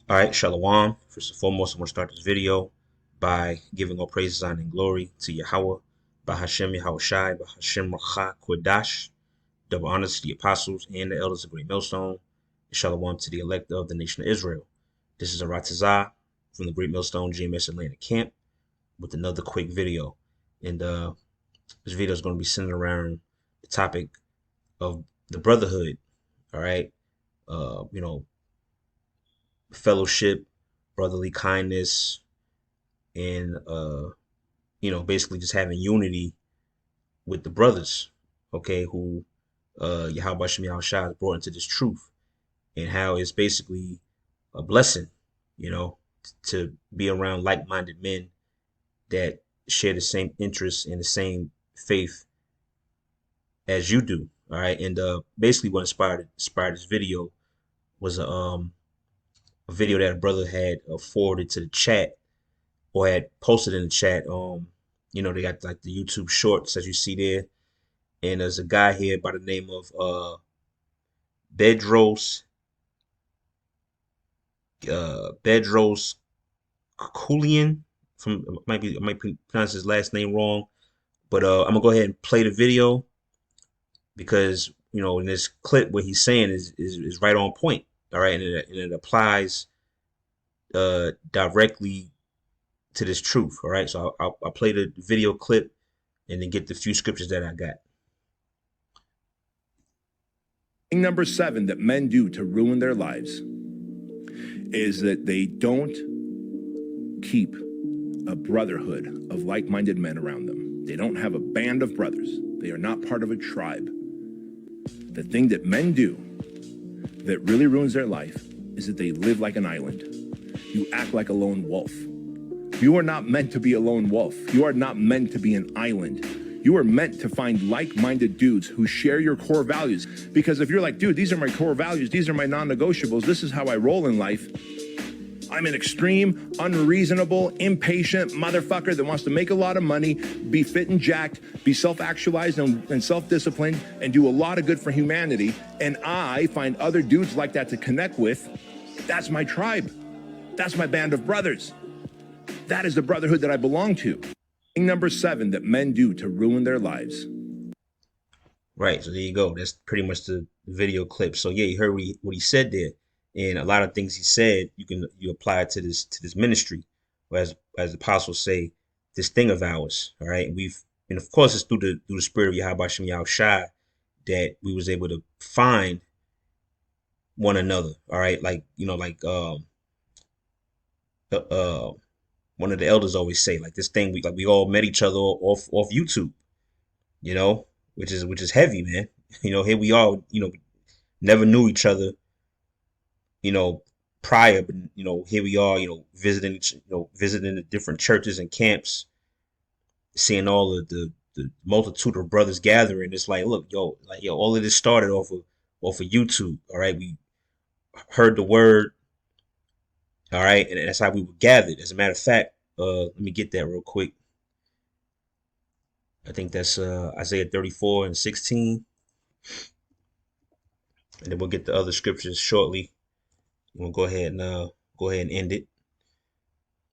All right, Shalom. First and foremost, I want to start this video by giving all praises, honor, and glory to Yahweh, by Hashem Yahweh Shai, by Hashem Racha Kodash. Double honors to the apostles and the elders of Great Millstone. And Shalom to the elect of the nation of Israel. This is Aratazah from the Great Millstone GMS Atlanta camp with another quick video. And this video is going to be centered around the topic of the brotherhood. All right. You know, fellowship, brotherly kindness, and basically just having unity with the brothers, okay, who Yahweh Shem Yahweh Shai has brought into this truth, and how it's basically a blessing, you know, to be around like-minded men that share the same interests and the same faith as you do. All right, and basically what inspired this video was a video that a brother had forwarded to the chat or had posted in the chat. They got like the YouTube shorts as you see there, and there's a guy here by the name of Bedros Bedros Kulian. From I might pronounce his last name wrong, but I'm gonna go ahead and play the video because in this clip what he's saying is right on point. All right, and it applies directly to this truth. All right, so I'll play the video clip and then get the few scriptures that I got. Thing number 7 that men do to ruin their lives is that they don't keep a brotherhood of like-minded men around them. They don't have a band of brothers. They are not part of a tribe. The thing that men do that really ruins their life is that they live like an island. You act like a lone wolf. You are not meant to be a lone wolf. You are not meant to be an island. You are meant to find like-minded dudes who share your core values. Because if you're like, dude, these are my core values, these are my non-negotiables, this is how I roll in life. I'm an extreme, unreasonable, impatient motherfucker that wants to make a lot of money, be fit and jacked, be self-actualized and self-disciplined, and do a lot of good for humanity. And I find other dudes like that to connect with. That's my tribe. That's my band of brothers. That is the brotherhood that I belong to. Thing number 7 that men do to ruin their lives. Right, so there you go. That's pretty much the video clip. So yeah, you heard what he said there, and a lot of things he said you apply it to this ministry, or as the apostles say, this thing of ours. All right, and of course it's through the spirit of Yahweh Shem Yahweh Shai that we was able to find one another. All right, one of the elders always say, like, this thing we all met each other off YouTube, which is heavy, man. Here we are, never knew each other, prior, but here we are, visiting the different churches and camps, seeing all of the multitude of brothers gathering. It's like, look, all of this started off of YouTube. All right, we heard the word. All right, and that's how we were gathered. As a matter of fact, let me get that real quick. I think that's Isaiah 34:16, and then we'll get the other scriptures shortly. We'll go ahead and end it.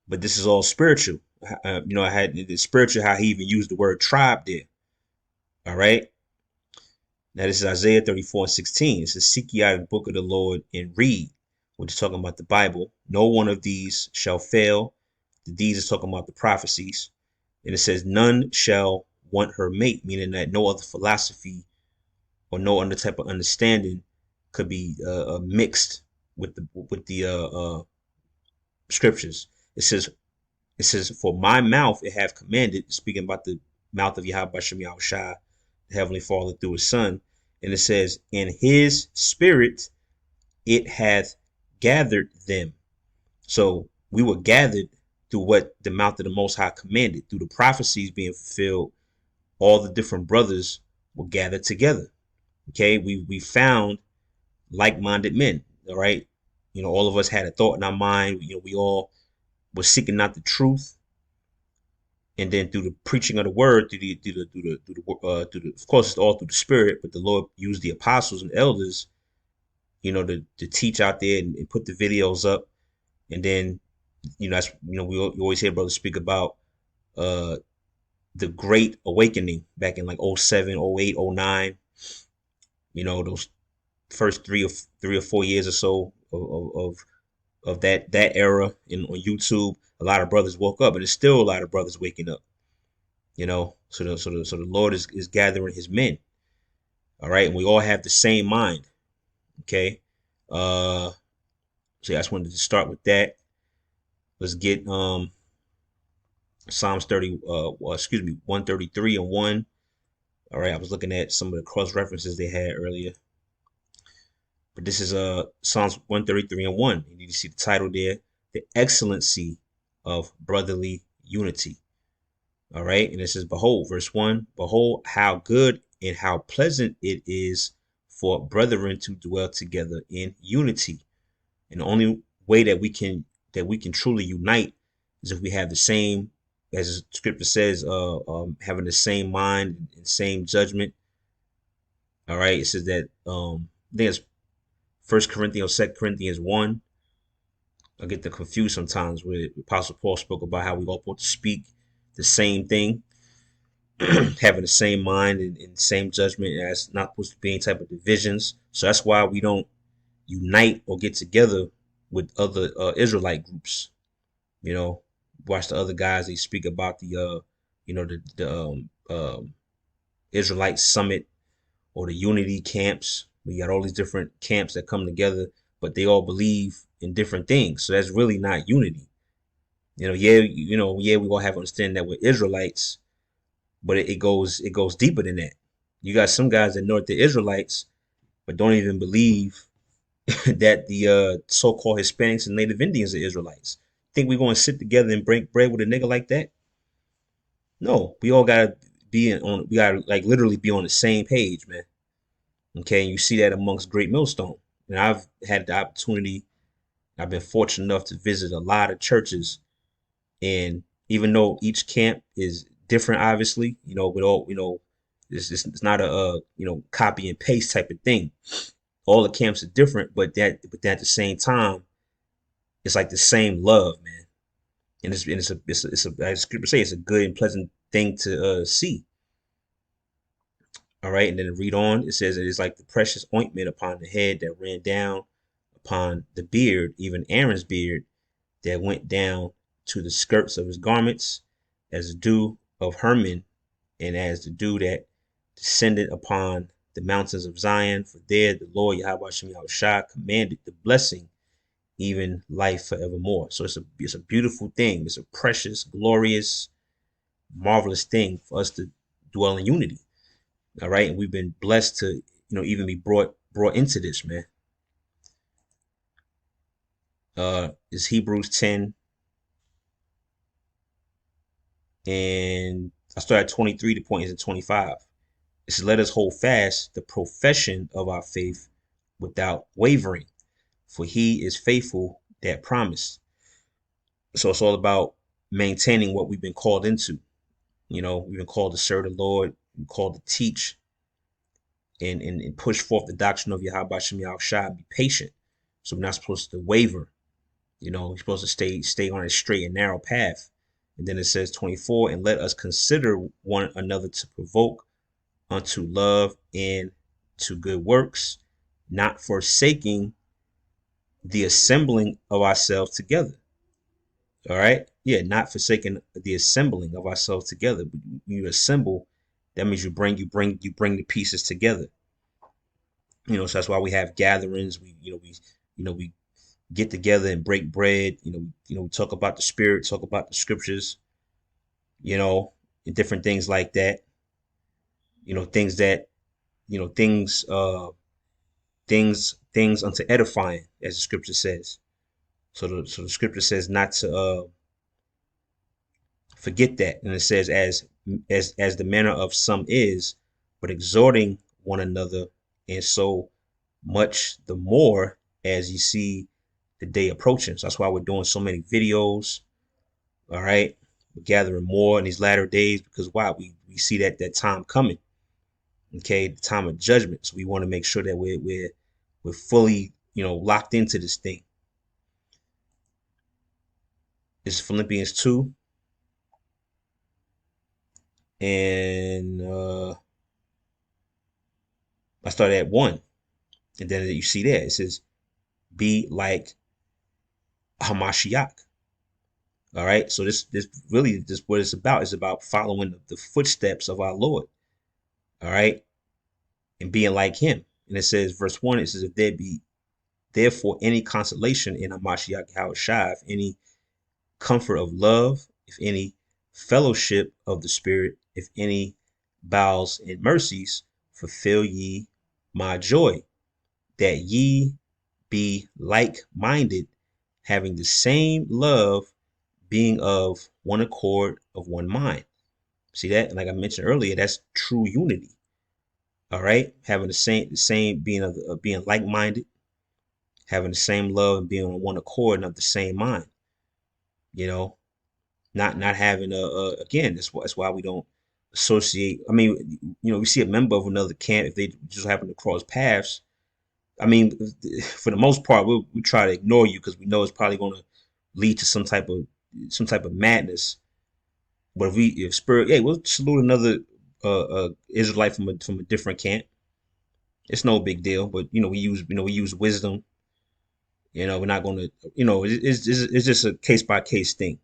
But this is all spiritual. I had the spiritual how he even used the word tribe there. All right. Now this is Isaiah 34:16. It says, "Seek ye out the book of the Lord and read," which is talking about the Bible. "No one of these shall fail." These is talking about the prophecies. And it says, "None shall want her mate," meaning that no other philosophy or no other type of understanding could be mixed with the scriptures. It says, "For my mouth it have commanded," speaking about the mouth of Yahweh Shem Yahweh Shai, the Heavenly Father through his Son. And it says, "In his spirit it hath gathered them." So we were gathered through what the mouth of the Most High commanded, through the prophecies being fulfilled. All the different brothers were gathered together. Okay, we found like-minded men. All right, all of us had a thought in our mind. We all were seeking out the truth, and then through the preaching of the word, of course it's all through the Spirit, but the Lord used the apostles and elders, to teach out there and put the videos up And then, that's, we always hear brothers speak about uh the Great Awakening back in like '07, '08, '09. Those first 3 or 4 years or so of that era on YouTube. A lot of brothers woke up, and there's still a lot of brothers waking up. So the Lord is gathering His men. All right, and we all have the same mind. Okay. So I just wanted to start with that. Let's get Psalms 30. Excuse me, 133:1. All right, I was looking at some of the cross references they had earlier, but this is Psalms 133:1. You need to see the title there, the excellency of brotherly unity. All right, and it says, "Behold, verse 1. Behold, how good and how pleasant it is for brethren to dwell together in unity." And the only way that we can truly unite is if we have the same, as the scripture says, having the same mind and same judgment. All right, it says that I think it's First Corinthians, Second Corinthians 1. I get the confused sometimes where Apostle Paul spoke about how we all supposed to speak the same thing, having the same mind and same judgment, as not supposed to be any type of divisions. So that's why we don't unite or get together with other Israelite groups. You know, watch the other guys. They speak about the Israelite summit or the unity camps. We got all these different camps that come together, but they all believe in different things. So that's really not unity. Yeah, we all have to understand that we're Israelites, but it goes deeper than that. You got some guys that know that they're Israelites, but don't even believe that the so-called Hispanics and Native Indians are Israelites. Think we're going to sit together and break bread with a nigga like that? No, we all gotta we gotta like literally be on the same page, man. Okay, and you see that amongst Great Millstone. And I've had the opportunity, I've been fortunate enough to visit a lot of churches, and even though each camp is different, obviously, with all, it's not a copy and paste type of thing. All the camps are different, but at the same time, it's like the same love, man. And as scripture say, it's a good and pleasant thing to see. All right, and then to read on, it says it is like the precious ointment upon the head that ran down upon the beard, even Aaron's beard, that went down to the skirts of his garments, as the dew of Hermon, and as the dew that descended upon the mountains of Zion. For there the Lord Yahweh Shem Yahushua commanded the blessing, even life forevermore. So it's a beautiful thing. It's a precious, glorious, marvelous thing for us to dwell in unity. All right, and we've been blessed to even be brought into this, man. Is Hebrews 10, and I start at 23. The point is at 25. It says, "Let us hold fast the profession of our faith without wavering, for He is faithful that promised." So it's all about maintaining what we've been called into. We've been called to serve the Lord, we're called to teach and push forth the doctrine of Yahweh Shem Yahushua and be patient. So we're not supposed to waver. We're supposed to stay on a straight and narrow path. And then it says 24, "And let us consider one another to provoke unto love and to good works, not forsaking the assembling of ourselves together." All right. Yeah, not forsaking the assembling of ourselves together. When you assemble, that means you bring the pieces together. So that's why we have gatherings. We get together and break bread. We talk about the spirit, talk about the scriptures, you know, and different things like that. Things that, things, things unto edifying, as the scripture says. So the scripture says not to forget that, and it says as the manner of some is, but exhorting one another, and so much the more as you see the day approaching. So that's why we're doing so many videos. All right, we're gathering more in these latter days because why? We see that time coming. Okay, the time of judgment. So we want to make sure that we're fully locked into this thing. It's Philippians 2, and I started at 1. And then you see there, it says, be like Hamashiach. All right. So this really this what it's about. It's about following the footsteps of our Lord. All right. And being like him. And it says, verse 1, it says, if there be therefore any consolation in Hamashiach Yahushua, if any comfort of love, if any fellowship of the Spirit, if any bowels and mercies, fulfill ye my joy, that ye be like minded, having the same love, being of one accord, of one mind. See that? And like I mentioned earlier, that's true unity. All right, having the same being like minded, having the same love, and being on one accord and of the same mind. You know, not having again. That's why we don't associate. I mean, we see a member of another camp if they just happen to cross paths. I mean, for the most part, we try to ignore you because we know it's probably going to lead to some type of madness. But if spirit, hey, we'll salute another Israelite from a different camp. It's no big deal. But we use wisdom. We're not going to. It's just a case by case thing.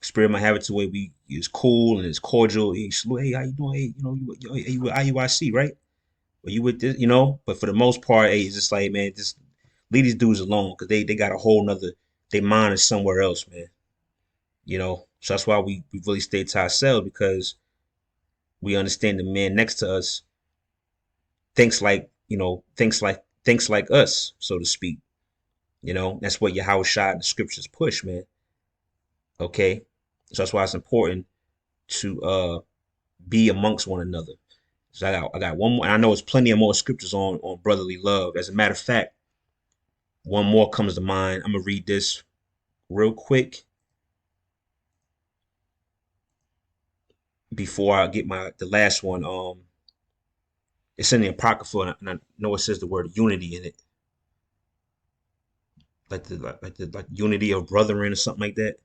Spirit might have it to where we is cool and it's cordial. Hey, salute, hey, how you doing? Hey, you with IUIC, right? Or you with this, But for the most part, hey, it's just like, man, just leave these dudes alone because they got a whole nother. They mind is somewhere else, man. So that's why we really stay to ourselves because we understand the man next to us thinks like us, so to speak. That's what Yahweh Shai and the scriptures push, man. Okay, so that's why it's important to be amongst one another. So I got one more, and I know there's plenty of more scriptures on brotherly love. As a matter of fact, one more comes to mind. I'm gonna read this real quick before I get the last one. It's in the Apocrypha, and I know it says the word unity in it, like unity of brethren or something like that.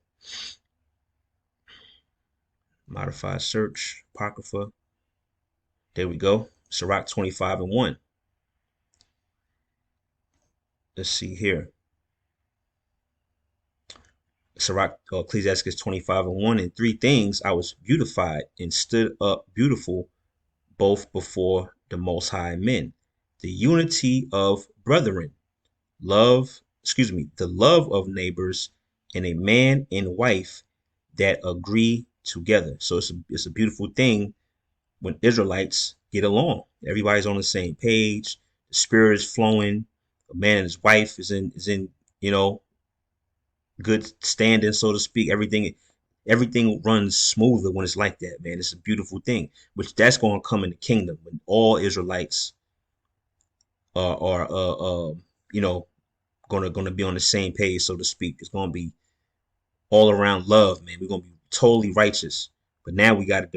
Modified search Apocrypha. There we go. Sirach 25 and 1. Let's see here. Sirach Ecclesiastes 25 and 1. In three things I was beautified and stood up beautiful both before the Most High men. The unity of brethren, the love of neighbors, and a man and wife that agree together. So it's a beautiful thing when Israelites get along. Everybody's on the same page. The spirit is flowing. A man and his wife is in you know good standing, so to speak. Everything runs smoother when it's like that, man. It's a beautiful thing. Which that's going to come in the kingdom when all Israelites are you know gonna be on the same page, so to speak. It's gonna be all around love, man. We're gonna be totally righteous. But now we gotta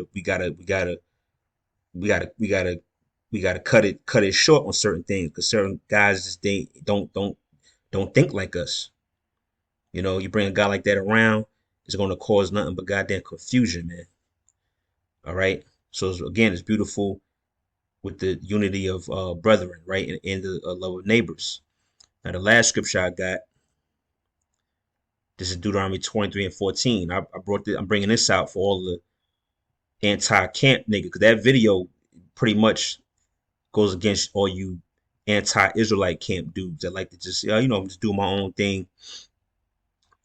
cut it short on certain things because certain guys just they don't think like us. You bring a guy like that around, it's gonna cause nothing but goddamn confusion, man. All right. So again, it's beautiful with the unity of brethren, right, and the love of neighbors. Now the last scripture I got, this is Deuteronomy 23 and 14. I'm bringing this out for all the anti-camp niggas because that video pretty much goes against all you anti-Israelite camp dudes that like to just just do my own thing.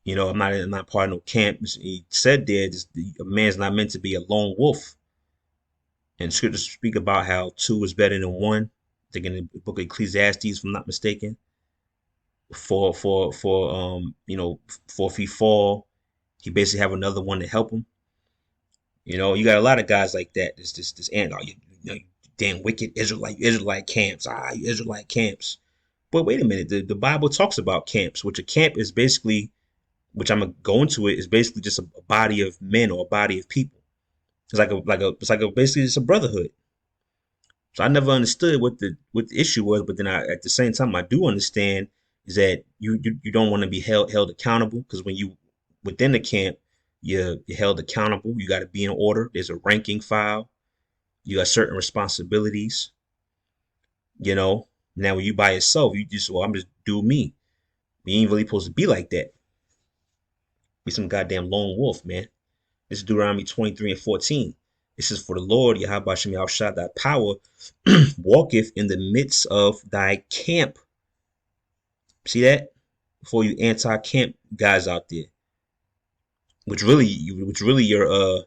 I'm not part of no camp. He said there, a man's not meant to be a lone wolf. And scriptures speak about how two is better than one. I think in the book of Ecclesiastes, if I'm not mistaken. For if he fall, he basically have another one to help him. You got a lot of guys like that. This and you damn wicked Israelite camps. You Israelite camps. But wait a minute, the Bible talks about camps, which a camp is basically, which I'm gonna go into it, is basically just a body of men or a body of people. It's like a basically it's a brotherhood. So I never understood what the issue was, but then at the same time I do understand is that you don't want to be held accountable because when you within the camp, you're held accountable. You got to be in order. There's a ranking file. You got certain responsibilities. You know, now when you by yourself, you just, well, I'm just do me. You ain't really supposed to be like that. Be some goddamn lone wolf, man. This is Deuteronomy 23 and 14. It says, for the Lord, Yahweh Shem Yahushua, thy power walketh in the midst of thy camp. See that? For you anti-camp guys out there, which really your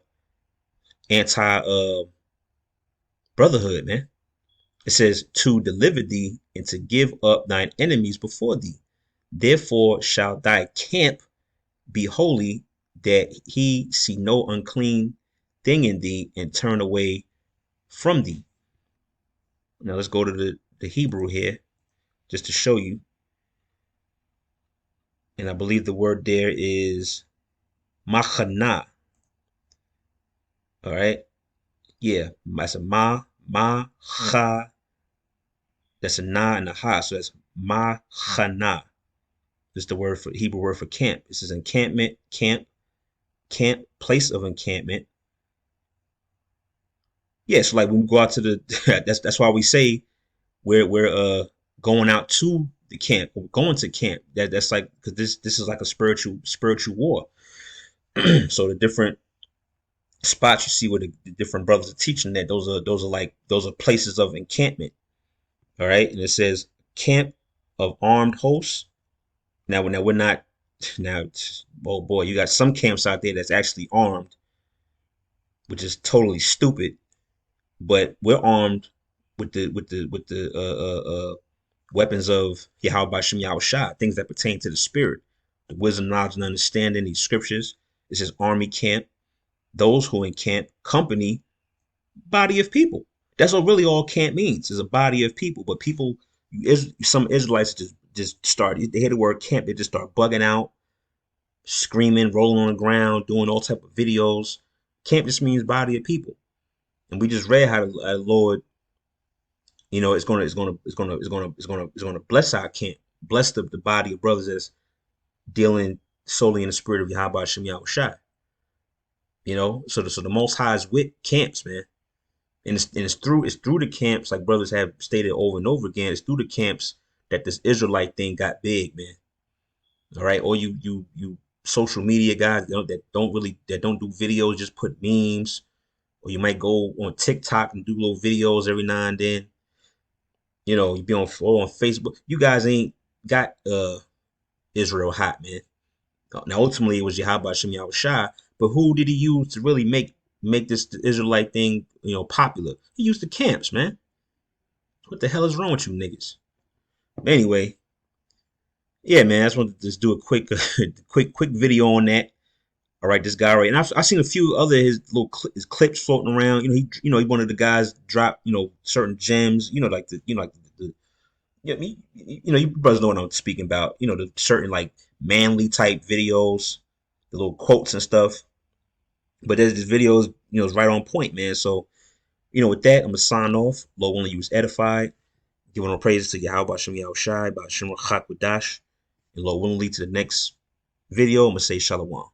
anti brotherhood, man. It says to deliver thee and to give up thine enemies before thee. Therefore shall thy camp be holy, that he see no unclean thing in thee and turn away from thee. Now let's go to the Hebrew here just to show you. And I believe the word there is machana. All right. Yeah. That's a cha. That's a na and a ha. So that's machana. This is the word for Hebrew word for camp. This is encampment, camp, place of encampment. Yeah, so like when we go out to the that's why we say we're going out to the camp, we're going to camp. That's like because this is like a spiritual war. So the different spots you see where the different brothers are teaching that those are places of encampment. All right, and it says camp of armed hosts. Now we're not now. Oh boy, you got some camps out there that's actually armed, which is totally stupid. But we're armed with the weapons of Yahweh Shem Yahushua, things that pertain to the spirit, the wisdom, knowledge, and understanding these scriptures. It says army camp, those who encamp, company, body of people. That's what really all camp means, is a body of people. But people, some Israelites just start, they hear the word camp, they just start bugging out, screaming, rolling on the ground, doing all type of videos. Camp just means body of people. And we just read how the Lord, it's gonna bless our camp, bless the body of brothers that's dealing solely in the spirit of Yahweh Shem Yahushua. So the Most High is with camps, man, and it's through the camps, like brothers have stated over and over again. It's through the camps that this Israelite thing got big, man. All right, or you social media guys that don't do videos, just put memes, or you might go on TikTok and do little videos every now and then. You be on Facebook. You guys ain't got Israel hot, man. Now ultimately it was Yahweh Shem Yahushua, but who did he use to really make this Israelite thing, popular? He used the camps, man. What the hell is wrong with you niggas? Anyway, yeah, man, I just wanted to just do a quick quick video on that. All right, this guy right, and I've seen a few other his little his clips floating around. He one of the guys drop certain gems. Like the you brothers know what I'm speaking about. The certain like manly type videos, the little quotes and stuff. But there's this videos, is right on point, man. So, with that, I'm gonna sign off. Lord willing, you was edified. Giving all praises to Yahweh Shem Yahushai, by Shem Chak Wadash. And Lord willing, lead to the next video. I'm gonna say Shalom.